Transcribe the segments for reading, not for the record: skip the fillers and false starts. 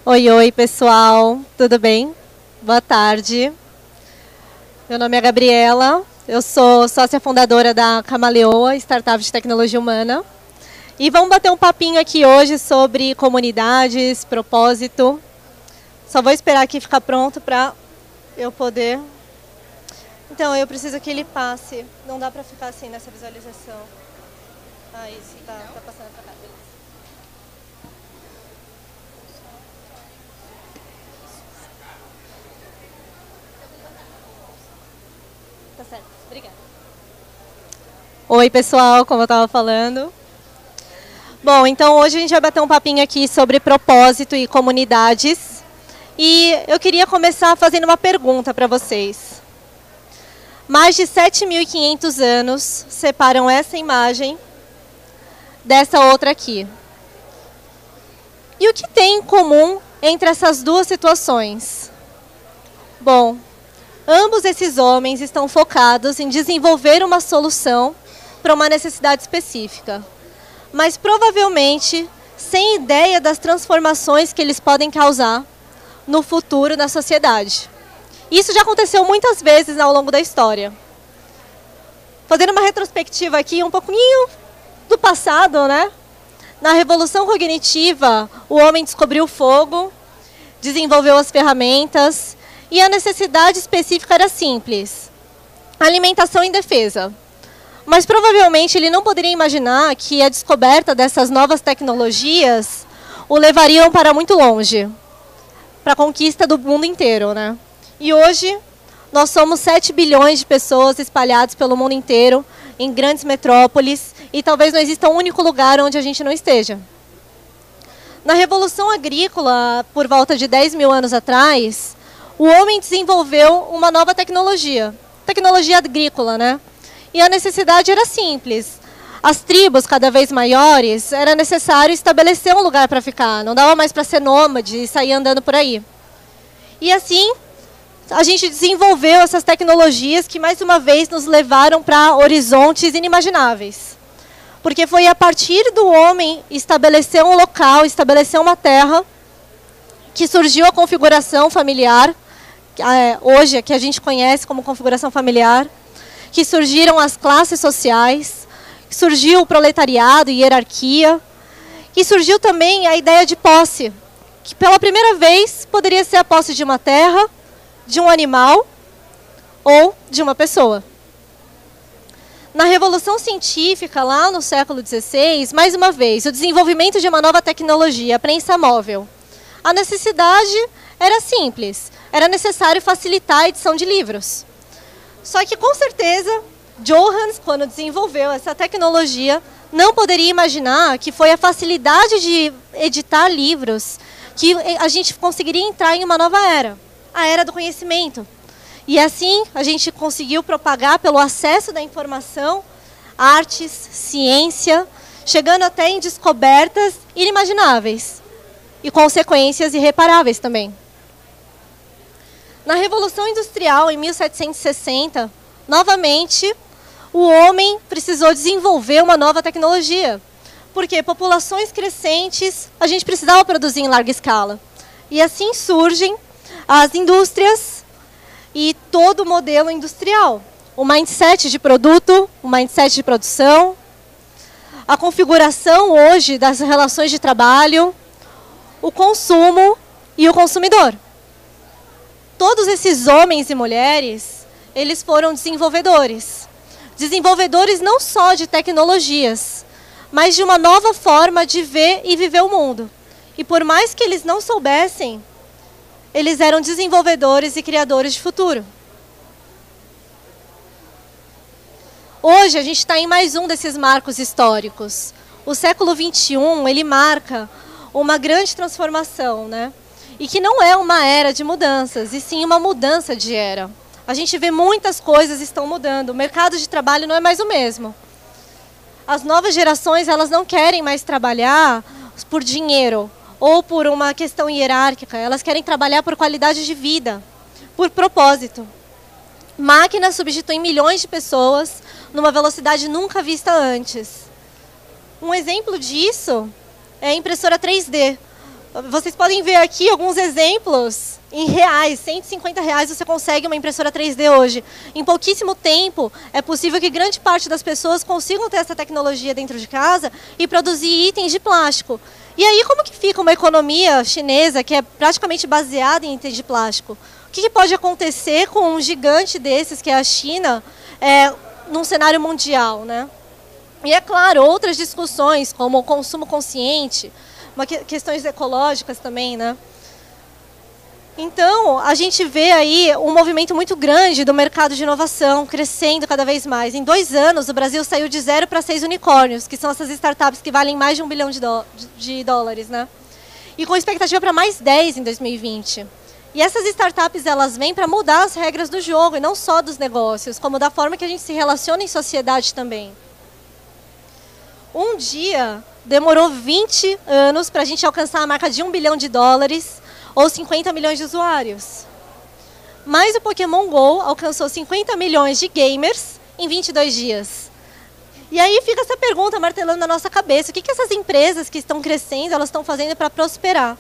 Oi, oi, pessoal. Tudo bem? Boa tarde. Meu nome é Gabriela. Eu sou sócia fundadora da Camaleoa, startup de tecnologia humana. E vamos bater um papinho aqui hoje sobre comunidades, propósito. Só vou esperar aqui ficar pronto para eu poder... Então, eu preciso que ele passe. Não dá para ficar assim nessa visualização. Ah, isso. Tá passando para cá. Beleza. Tá certo. Obrigada. Oi, pessoal. Como eu estava falando. Bom, então hoje a gente vai bater um papinho aqui sobre propósito e comunidades. E eu queria começar fazendo uma pergunta para vocês. Mais de 7.500 anos separam essa imagem dessa outra aqui. E o que tem em comum entre essas duas situações? Bom, ambos esses homens estão focados em desenvolver uma solução para uma necessidade específica, mas provavelmente sem ideia das transformações que eles podem causar no futuro na sociedade. Isso já aconteceu muitas vezes ao longo da história. Fazendo uma retrospectiva aqui, um pouquinho do passado, né? Na Revolução Cognitiva, o homem descobriu o fogo, desenvolveu as ferramentas, e a necessidade específica era simples: alimentação e defesa. Mas provavelmente ele não poderia imaginar que a descoberta dessas novas tecnologias o levariam para muito longe, para a conquista do mundo inteiro, né? E hoje nós somos 7 bilhões de pessoas espalhadas pelo mundo inteiro, em grandes metrópoles, e talvez não exista um único lugar onde a gente não esteja. Na Revolução Agrícola, por volta de 10.000 anos atrás, o homem desenvolveu uma nova tecnologia agrícola, né? E a necessidade era simples. As tribos cada vez maiores, era necessário estabelecer um lugar para ficar. Não dava mais para ser nômade e sair andando por aí. E assim, a gente desenvolveu essas tecnologias que, mais uma vez, nos levaram para horizontes inimagináveis. Porque foi a partir do homem estabelecer um local, estabelecer uma terra, que surgiu a configuração familiar, hoje que a gente conhece como configuração familiar, que surgiram as classes sociais, surgiu o proletariado e hierarquia, e surgiu também a ideia de posse, que pela primeira vez poderia ser a posse de uma terra, de um animal ou de uma pessoa. Na Revolução Científica, lá no século XVI, mais uma vez, o desenvolvimento de uma nova tecnologia, a prensa móvel. A necessidade era simples, era necessário facilitar a edição de livros. Só que, com certeza, Johannes, quando desenvolveu essa tecnologia, não poderia imaginar que foi a facilidade de editar livros que a gente conseguiria entrar em uma nova era, a era do conhecimento. E assim, a gente conseguiu propagar pelo acesso da informação, artes, ciência, chegando até em descobertas inimagináveis e consequências irreparáveis também. Na Revolução Industrial, em 1760, novamente, o homem precisou desenvolver uma nova tecnologia, porque populações crescentes, a gente precisava produzir em larga escala. E assim surgem as indústrias e todo o modelo industrial. O mindset de produto, o mindset de produção, a configuração hoje das relações de trabalho, o consumo e o consumidor. Todos esses homens e mulheres, eles foram desenvolvedores. Desenvolvedores não só de tecnologias, mas de uma nova forma de ver e viver o mundo. E por mais que eles não soubessem, eles eram desenvolvedores e criadores de futuro. Hoje a gente está em mais um desses marcos históricos. O século XXI, ele marca uma grande transformação, né? E que não é uma era de mudanças, e sim uma mudança de era. A gente vê muitas coisas estão mudando. O mercado de trabalho não é mais o mesmo. As novas gerações, elas não querem mais trabalhar por dinheiro ou por uma questão hierárquica. Elas querem trabalhar por qualidade de vida, por propósito. Máquinas substituem milhões de pessoas numa velocidade nunca vista antes. Um exemplo disso é a impressora 3D. Vocês podem ver aqui alguns exemplos em reais. R$ 150 você consegue uma impressora 3D hoje. Em pouquíssimo tempo, é possível que grande parte das pessoas consigam ter essa tecnologia dentro de casa e produzir itens de plástico. E aí, como que fica uma economia chinesa que é praticamente baseada em itens de plástico? O que pode acontecer com um gigante desses, que é a China, num cenário mundial, né? E, é claro, outras discussões, como o consumo consciente, questões ecológicas também, né? Então, a gente vê aí um movimento muito grande do mercado de inovação, crescendo cada vez mais. Em 2 anos, o Brasil saiu de 0 para 6 unicórnios, que são essas startups que valem mais de $1 bilhão de dólares, né? E com expectativa para mais 10 em 2020. E essas startups, elas vêm para mudar as regras do jogo, e não só dos negócios, como da forma que a gente se relaciona em sociedade também. Um dia demorou 20 anos para a gente alcançar a marca de $1 bilhão ou 50 milhões de usuários. Mas o Pokémon GO alcançou 50 milhões de gamers em 22 dias. E aí fica essa pergunta martelando na nossa cabeça: o que essas empresas que estão crescendo, elas estão fazendo para prosperar?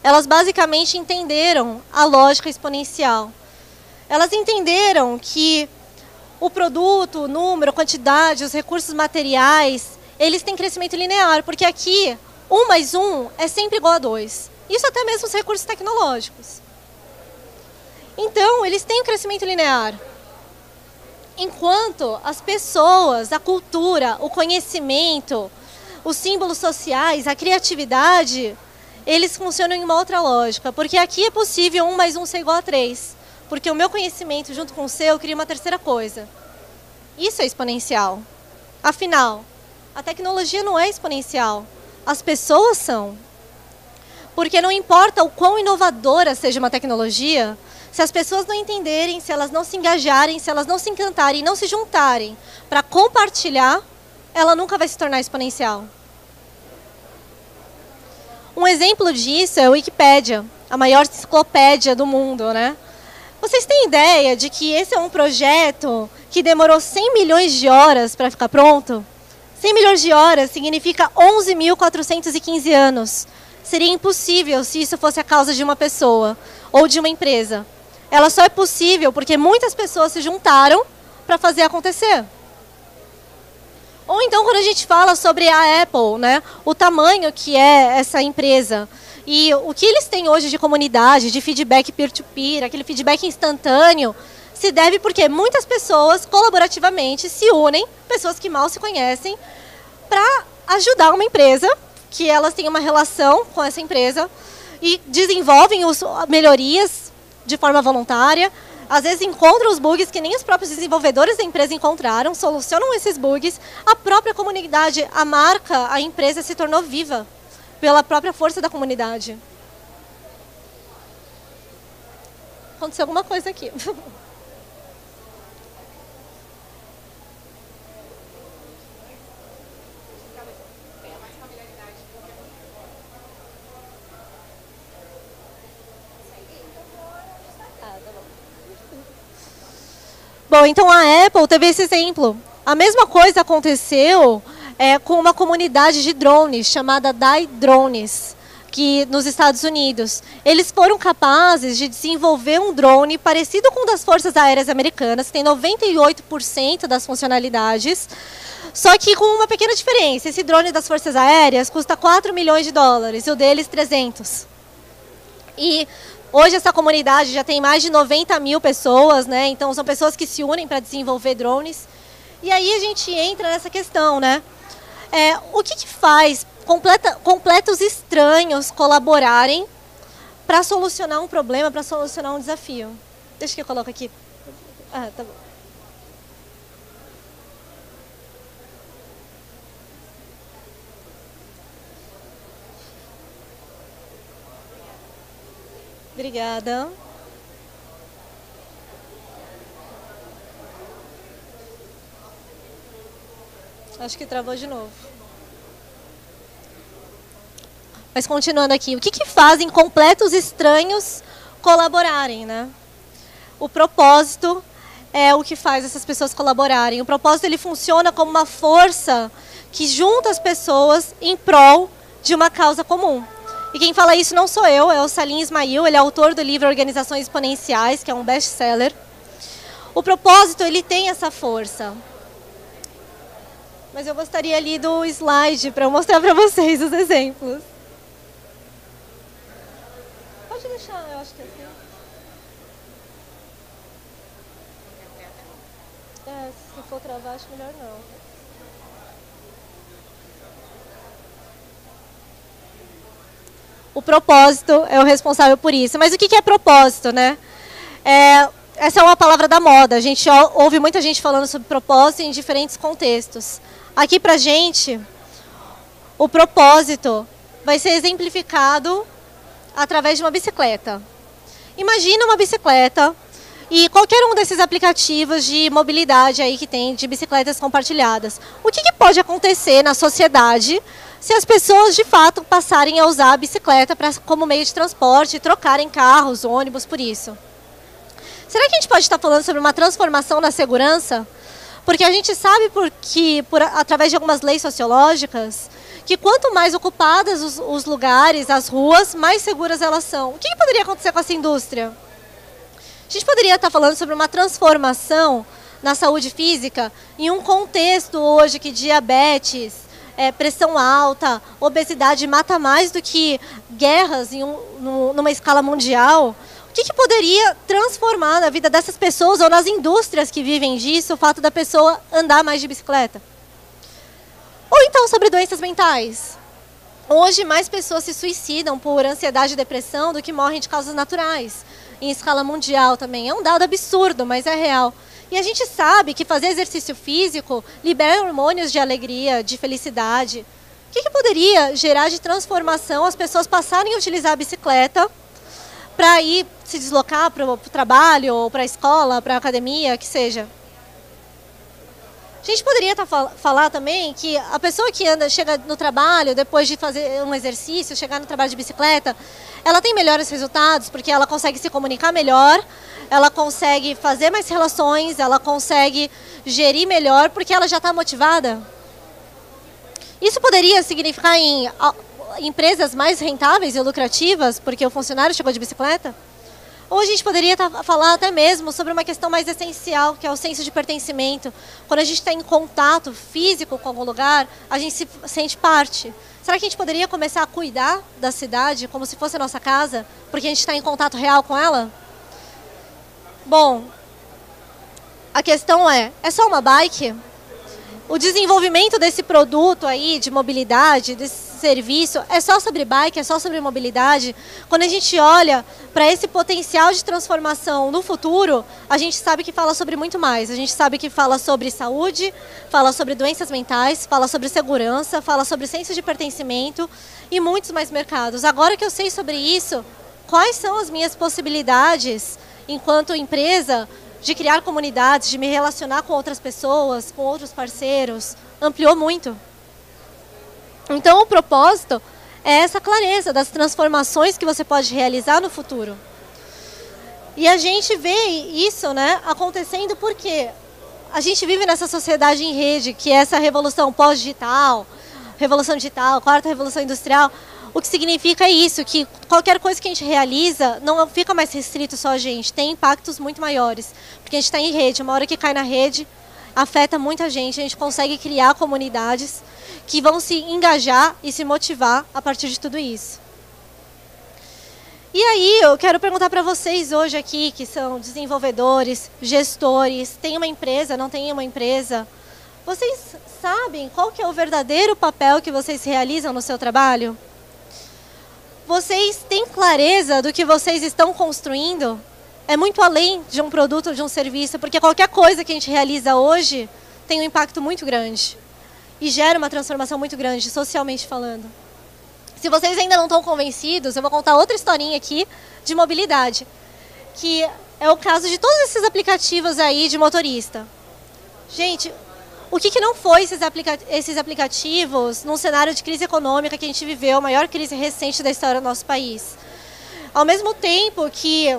Elas basicamente entenderam a lógica exponencial. Elas entenderam que o produto, o número, a quantidade, os recursos materiais, eles têm crescimento linear, porque aqui 1 mais 1 é sempre igual a 2. Isso até mesmo os recursos tecnológicos. Então, eles têm um crescimento linear. Enquanto as pessoas, a cultura, o conhecimento, os símbolos sociais, a criatividade, eles funcionam em uma outra lógica. Porque aqui é possível 1 mais 1 ser igual a 3. Porque o meu conhecimento junto com o seu cria uma terceira coisa. Isso é exponencial. Afinal, a tecnologia não é exponencial. As pessoas são. Porque não importa o quão inovadora seja uma tecnologia, se as pessoas não entenderem, se elas não se engajarem, se elas não se encantarem, não se juntarem para compartilhar, ela nunca vai se tornar exponencial. Um exemplo disso é a Wikipédia, a maior enciclopédia do mundo, né? Vocês têm ideia de que esse é um projeto que demorou 100 milhões de horas para ficar pronto? 100 milhões de horas significa 11.415 anos. Seria impossível se isso fosse a causa de uma pessoa ou de uma empresa. Ela só é possível porque muitas pessoas se juntaram para fazer acontecer. Ou então, quando a gente fala sobre a Apple, né, o tamanho que é essa empresa e o que eles têm hoje de comunidade, de feedback peer-to-peer, aquele feedback instantâneo, se deve porque muitas pessoas colaborativamente se unem, pessoas que mal se conhecem, para ajudar uma empresa, que elas têm uma relação com essa empresa e desenvolvem melhorias de forma voluntária. Às vezes encontram os bugs que nem os próprios desenvolvedores da empresa encontraram, solucionam esses bugs. A própria comunidade, a marca, a empresa se tornou viva pela própria força da comunidade. Aconteceu alguma coisa aqui. Bom, então a Apple teve esse exemplo. A mesma coisa aconteceu com uma comunidade de drones chamada DAI Drones, que nos Estados Unidos. Eles foram capazes de desenvolver um drone parecido com o das Forças Aéreas Americanas, que tem 98% das funcionalidades, só que com uma pequena diferença. Esse drone das Forças Aéreas custa 4 milhões de dólares, e o deles 300. E hoje essa comunidade já tem mais de 90 mil pessoas, né? Então são pessoas que se unem para desenvolver drones. E aí a gente entra nessa questão, né? O que faz completos estranhos colaborarem para solucionar um problema, para solucionar um desafio? Deixa que eu coloco aqui. Ah, tá bom. Obrigada. Acho que travou de novo. Mas continuando aqui, o que fazem completos estranhos colaborarem, né? O propósito é o que faz essas pessoas colaborarem. O propósito ele funciona como uma força que junta as pessoas em prol de uma causa comum. E quem fala isso não sou eu, é o Salim Ismail, ele é autor do livro Organizações Exponenciais, que é um best-seller. O propósito, ele tem essa força. Mas eu gostaria ali do slide para eu mostrar para vocês os exemplos. Pode deixar, eu acho que é assim. Se for travar, acho melhor não. O propósito é o responsável por isso. Mas o que é propósito, né? Essa é uma palavra da moda. A gente ouve muita gente falando sobre propósito em diferentes contextos. Aqui pra gente, o propósito vai ser exemplificado através de uma bicicleta. Imagina uma bicicleta e qualquer um desses aplicativos de mobilidade aí que tem, de bicicletas compartilhadas. O que pode acontecer na sociedade se as pessoas de fato passarem a usar a bicicleta como meio de transporte e trocarem carros, ônibus por isso? Será que a gente pode estar falando sobre uma transformação na segurança? Porque a gente sabe através de algumas leis sociológicas, que quanto mais ocupadas os lugares, as ruas, mais seguras elas são. O que poderia acontecer com essa indústria? A gente poderia estar falando sobre uma transformação na saúde física em um contexto hoje que diabetes, pressão alta, obesidade mata mais do que guerras numa escala mundial. O que poderia transformar na vida dessas pessoas ou nas indústrias que vivem disso o fato da pessoa andar mais de bicicleta? Ou então sobre doenças mentais. Hoje mais pessoas se suicidam por ansiedade e depressão do que morrem de causas naturais. Em escala mundial também. É um dado absurdo, mas é real. E a gente sabe que fazer exercício físico libera hormônios de alegria, de felicidade. O que poderia gerar de transformação as pessoas passarem a utilizar a bicicleta para ir se deslocar para o trabalho, ou para a escola, para a academia, que seja? A gente poderia falar também que a pessoa que chega no trabalho, depois de fazer um exercício, chegar no trabalho de bicicleta, ela tem melhores resultados, porque ela consegue se comunicar melhor, ela consegue fazer mais relações, ela consegue gerir melhor, porque ela já está motivada. Isso poderia significar em empresas mais rentáveis e lucrativas, porque o funcionário chegou de bicicleta? Ou a gente poderia falar até mesmo sobre uma questão mais essencial, que é o senso de pertencimento. Quando a gente está em contato físico com algum lugar, a gente se sente parte. Será que a gente poderia começar a cuidar da cidade como se fosse a nossa casa, porque a gente está em contato real com ela? Bom, a questão é só uma bike? O desenvolvimento desse produto aí, de mobilidade, desse serviço, é só sobre bike, é só sobre mobilidade? Quando a gente olha para esse potencial de transformação no futuro, a gente sabe que fala sobre muito mais. A gente sabe que fala sobre saúde, fala sobre doenças mentais, fala sobre segurança, fala sobre senso de pertencimento e muitos mais mercados. Agora que eu sei sobre isso, quais são as minhas possibilidades enquanto empresa de criar comunidades, de me relacionar com outras pessoas, com outros parceiros? Ampliou muito. Então, o propósito é essa clareza das transformações que você pode realizar no futuro. E a gente vê isso, né, acontecendo porque a gente vive nessa sociedade em rede, que é essa revolução pós-digital, revolução digital, quarta revolução industrial. O que significa isso, que qualquer coisa que a gente realiza não fica mais restrito só a gente, tem impactos muito maiores. Porque a gente está em rede, uma hora que cai na rede, afeta muita gente, a gente consegue criar comunidades que vão se engajar e se motivar a partir de tudo isso. E aí eu quero perguntar para vocês hoje aqui, que são desenvolvedores, gestores, tem uma empresa, não tem uma empresa, vocês sabem qual que é o verdadeiro papel que vocês realizam no seu trabalho? Vocês têm clareza do que vocês estão construindo? É muito além de um produto ou de um serviço, porque qualquer coisa que a gente realiza hoje tem um impacto muito grande e gera uma transformação muito grande, socialmente falando. Se vocês ainda não estão convencidos, eu vou contar outra historinha aqui de mobilidade, que é o caso de todos esses aplicativos aí de motorista. Gente, o que não foi esses aplicativos num cenário de crise econômica que a gente viveu, a maior crise recente da história do nosso país? Ao mesmo tempo que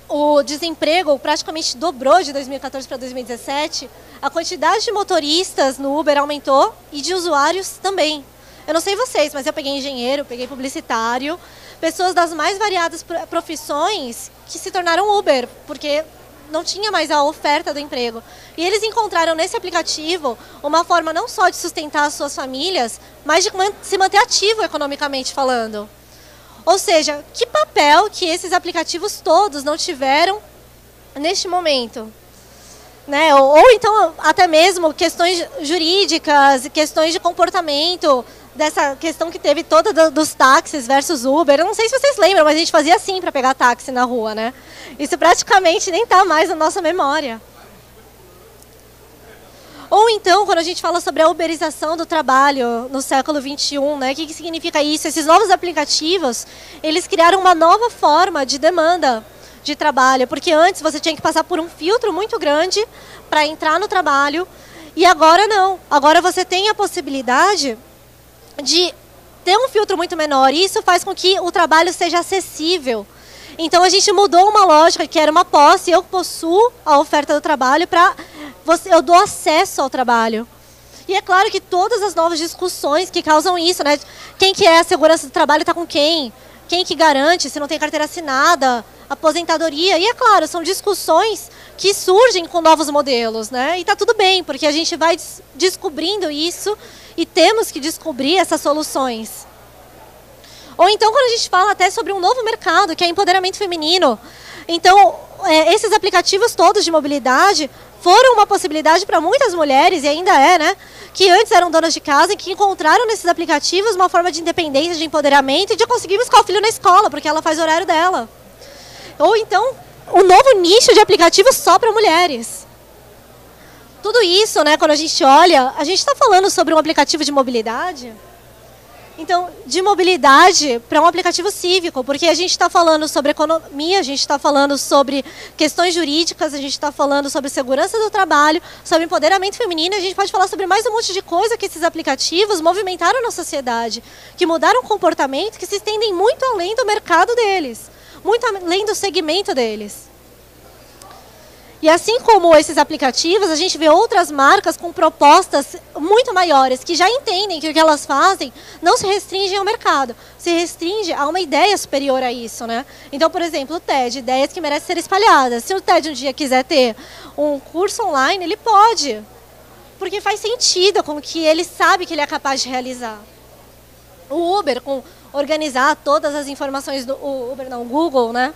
o desemprego praticamente dobrou de 2014 para 2017, a quantidade de motoristas no Uber aumentou e de usuários também. Eu não sei vocês, mas eu peguei engenheiro, peguei publicitário, pessoas das mais variadas profissões que se tornaram Uber, porque não tinha mais a oferta do emprego. E eles encontraram nesse aplicativo uma forma não só de sustentar as suas famílias, mas de se manter ativo economicamente falando. Ou seja, que papel que esses aplicativos todos não tiveram neste momento? Né? Ou então, até mesmo questões jurídicas, questões de comportamento, dessa questão que teve toda dos táxis versus Uber. Eu não sei se vocês lembram, mas a gente fazia assim para pegar táxi na rua, né? Isso praticamente nem está mais na nossa memória. Ou então, quando a gente fala sobre a uberização do trabalho no século XXI, né? O que significa isso? Esses novos aplicativos, eles criaram uma nova forma de demanda de trabalho, porque antes você tinha que passar por um filtro muito grande para entrar no trabalho, e agora não. Agora você tem a possibilidade de ter um filtro muito menor, e isso faz com que o trabalho seja acessível. Então a gente mudou uma lógica que era uma posse, eu possuo a oferta do trabalho, eu dou acesso ao trabalho. E é claro que todas as novas discussões que causam isso, né? Quem que é a segurança do trabalho está com quem? Quem que garante se não tem carteira assinada? Aposentadoria. E é claro, são discussões que surgem com novos modelos, né? E está tudo bem, porque a gente vai descobrindo isso e temos que descobrir essas soluções. Ou então quando a gente fala até sobre um novo mercado, que é empoderamento feminino. Então, esses aplicativos todos de mobilidade foram uma possibilidade para muitas mulheres, e ainda é, né? Que antes eram donas de casa e que encontraram nesses aplicativos uma forma de independência, de empoderamento e de conseguir buscar o filho na escola, porque ela faz o horário dela. Ou então, um novo nicho de aplicativos só para mulheres. Tudo isso, né, quando a gente olha, a gente está falando sobre um aplicativo de mobilidade. Então, de mobilidade para um aplicativo cívico, porque a gente está falando sobre economia, a gente está falando sobre questões jurídicas, a gente está falando sobre segurança do trabalho, sobre empoderamento feminino, a gente pode falar sobre mais um monte de coisa que esses aplicativos movimentaram na sociedade, que mudaram o comportamento, que se estendem muito além do mercado deles, muito além do segmento deles. E assim como esses aplicativos, a gente vê outras marcas com propostas muito maiores, que já entendem que o que elas fazem não se restringe ao mercado, se restringe a uma ideia superior a isso, né? Então, por exemplo, o TED, ideias que merecem ser espalhadas. Se o TED um dia quiser ter um curso online, ele pode, porque faz sentido com o que ele sabe que ele é capaz de realizar. O Uber, com organizar todas as informações do o Google, né?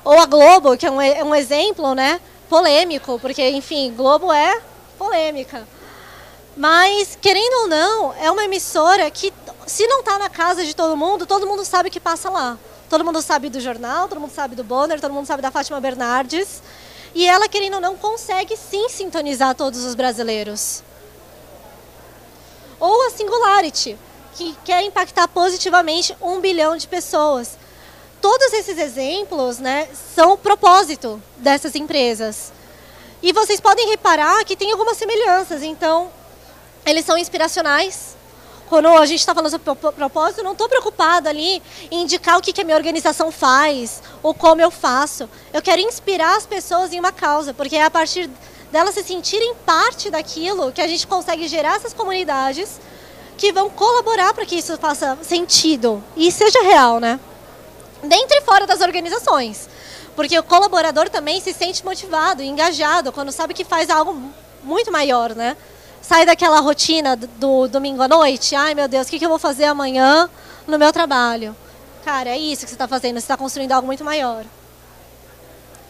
Ou a Globo, que é um exemplo, né, polêmico, porque, enfim, Globo é polêmica. Mas, querendo ou não, é uma emissora que, se não está na casa de todo mundo sabe o que passa lá. Todo mundo sabe do jornal, todo mundo sabe do Bonner, todo mundo sabe da Fátima Bernardes. E ela, querendo ou não, consegue sim sintonizar todos os brasileiros. Ou a Singularity, que quer impactar positivamente 1 bilhão de pessoas. Todos esses exemplos, né, são o propósito dessas empresas. E vocês podem reparar que tem algumas semelhanças. Então, eles são inspiracionais. Quando a gente está falando sobre propósito, eu não estou preocupada ali em indicar o que a minha organização faz ou como eu faço. Eu quero inspirar as pessoas em uma causa, porque é a partir delas se sentirem parte daquilo que a gente consegue gerar essas comunidades que vão colaborar para que isso faça sentido e seja real, né? Dentro e fora das organizações. Porque o colaborador também se sente motivado, engajado, quando sabe que faz algo muito maior, né? Sai daquela rotina do domingo à noite. Ai, meu Deus, o que eu vou fazer amanhã no meu trabalho? Cara, é isso que você está fazendo, você está construindo algo muito maior.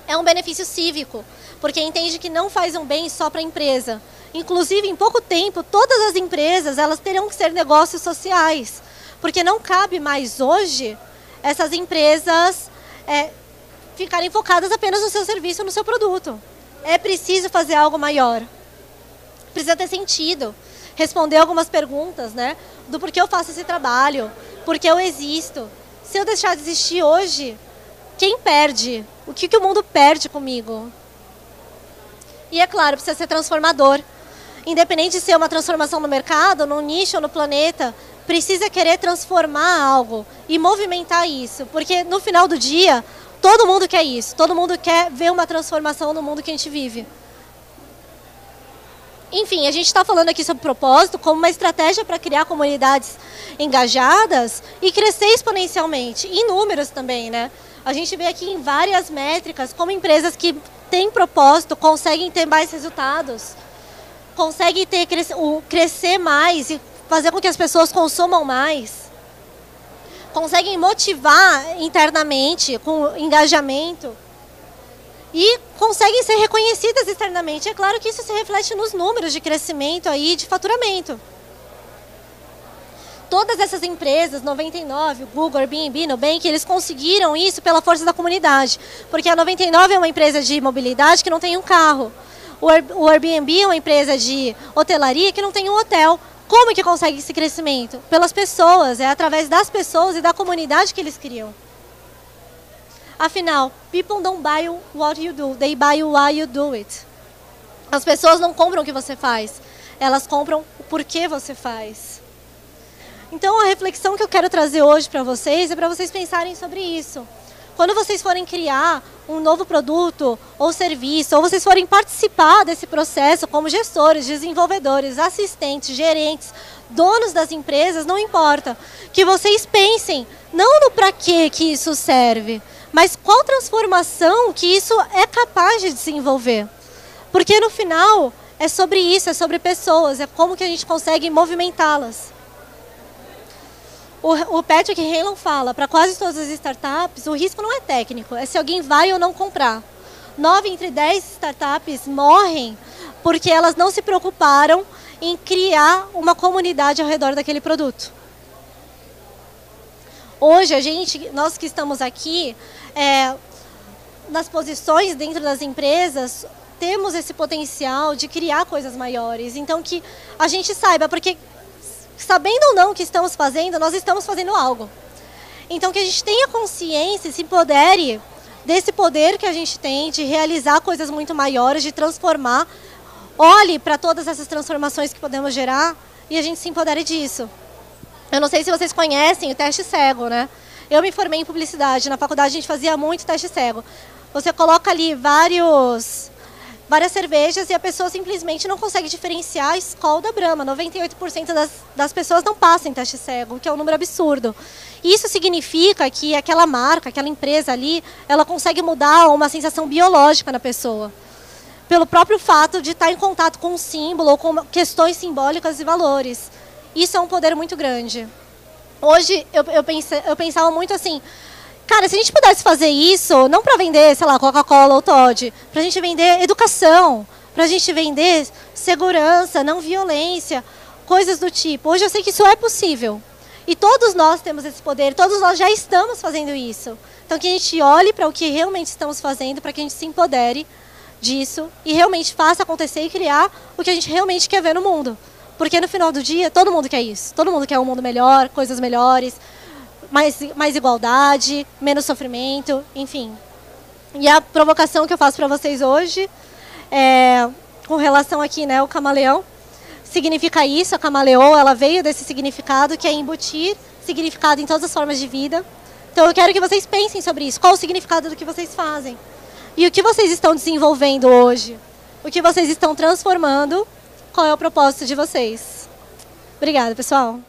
É um benefício cívico, porque entende que não faz um bem só para a empresa. Inclusive, em pouco tempo, todas as empresas elas terão que ser negócios sociais. Porque não cabe mais hoje essas empresas ficarem focadas apenas no seu serviço, no seu produto. É preciso fazer algo maior. Precisa ter sentido. Responder algumas perguntas, né? Do porquê eu faço esse trabalho, porquê eu existo. Se eu deixar de existir hoje, quem perde? O que o mundo perde comigo? E é claro, precisa ser transformador. Independente de ser uma transformação no mercado, no nicho ou no planeta, precisa querer transformar algo e movimentar isso. Porque no final do dia, todo mundo quer isso. Todo mundo quer ver uma transformação no mundo que a gente vive. Enfim, a gente está falando aqui sobre propósito como uma estratégia para criar comunidades engajadas e crescer exponencialmente, em números também, né? A gente vê aqui em várias métricas como empresas que têm propósito conseguem ter mais resultados, conseguem crescer mais e fazer com que as pessoas consumam mais, conseguem motivar internamente com engajamento e conseguem ser reconhecidas externamente. É claro que isso se reflete nos números de crescimento aí, de faturamento. Todas essas empresas, 99, Google, Airbnb, Nubank, eles conseguiram isso pela força da comunidade. Porque a 99 é uma empresa de mobilidade que não tem um carro. O Airbnb é uma empresa de hotelaria que não tem um hotel. Como que consegue esse crescimento? Pelas pessoas, é através das pessoas e da comunidade que eles criam. Afinal, people don't buy what you do, they buy why you do it. As pessoas não compram o que você faz, elas compram o porquê você faz. Então a reflexão que eu quero trazer hoje para vocês é para vocês pensarem sobre isso. Quando vocês forem criar um novo produto ou serviço, ou vocês forem participar desse processo como gestores, desenvolvedores, assistentes, gerentes, donos das empresas, não importa. Que vocês pensem não no para que isso serve, mas qual transformação que isso é capaz de desenvolver. Porque no final é sobre isso, é sobre pessoas, é como que a gente consegue movimentá-las. O Patrick Halon fala, para quase todas as startups, o risco não é técnico, é se alguém vai ou não comprar. 9 entre 10 startups morrem porque elas não se preocuparam em criar uma comunidade ao redor daquele produto. Hoje, nós que estamos aqui, nas posições dentro das empresas, temos esse potencial de criar coisas maiores. Então, que a gente saiba, porque sabendo ou não o que estamos fazendo, nós estamos fazendo algo. Então, que a gente tenha consciência e se empodere desse poder que a gente tem de realizar coisas muito maiores, de transformar. Olhe para todas essas transformações que podemos gerar e a gente se empodere disso. Eu não sei se vocês conhecem o teste cego, né? Eu me formei em publicidade. Na faculdade a gente fazia muito teste cego. Você coloca ali várias cervejas e a pessoa simplesmente não consegue diferenciar a Skol da Brahma. 98% das pessoas não passam em teste cego, o que é um número absurdo. Isso significa que aquela marca, aquela empresa ali, ela consegue mudar uma sensação biológica na pessoa. Pelo próprio fato de estar em contato com um símbolo ou com questões simbólicas e valores. Isso é um poder muito grande. Hoje eu pensava muito assim, cara, se a gente pudesse fazer isso, não para vender, sei lá, Coca-Cola ou Toddy, para a gente vender educação, para a gente vender segurança, não violência, coisas do tipo. Hoje eu sei que isso é possível. E todos nós temos esse poder, todos nós já estamos fazendo isso. Então que a gente olhe para o que realmente estamos fazendo, para que a gente se empodere disso e realmente faça acontecer e criar o que a gente realmente quer ver no mundo. Porque no final do dia, todo mundo quer isso. Todo mundo quer um mundo melhor, coisas melhores, mais igualdade, menos sofrimento, enfim. E a provocação que eu faço para vocês hoje, com relação aqui, né, o camaleão, significa isso, a camaleoa, ela veio desse significado, que é embutir significado em todas as formas de vida. Então eu quero que vocês pensem sobre isso, qual o significado do que vocês fazem. E o que vocês estão desenvolvendo hoje, o que vocês estão transformando, qual é o propósito de vocês. Obrigada, pessoal.